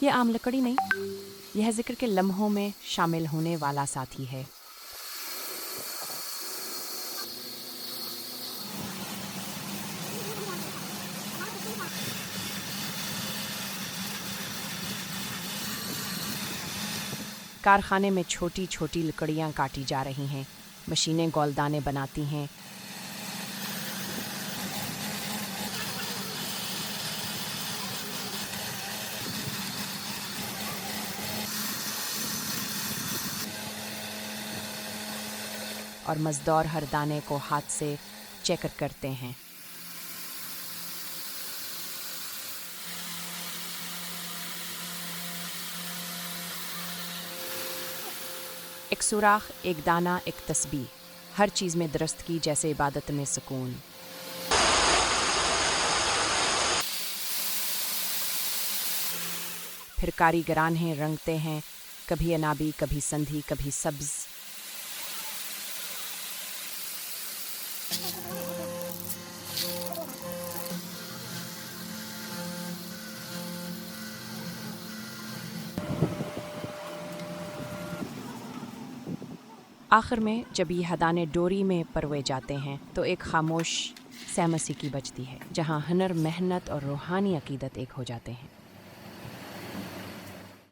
یہ عام لکڑی نہیں، یہ ذکر کے لمحوں میں شامل ہونے والا ساتھی ہے۔ کارخانے میں چھوٹی چھوٹی لکڑیاں کاٹی جا رہی ہیں، مشینیں گولدانے بناتی ہیں۔ اور مزدور ہر دانے کو ہاتھ سے چیک کرتے ہیں۔ ایک سوراخ، ایک دانہ، ایک تسبیح، ہر چیز میں درست کی جیسے عبادت میں سکون۔ پھر کاریگران ہیں، رنگتے ہیں، کبھی انابی، کبھی سندھی، کبھی سبز۔ آخر میں جب یہ ہدانے ڈوری میں پروے جاتے ہیں تو ایک خاموش سہ موسیقی بجتی ہے، جہاں ہنر، محنت اور روحانی عقیدت ایک ہو جاتے ہیں۔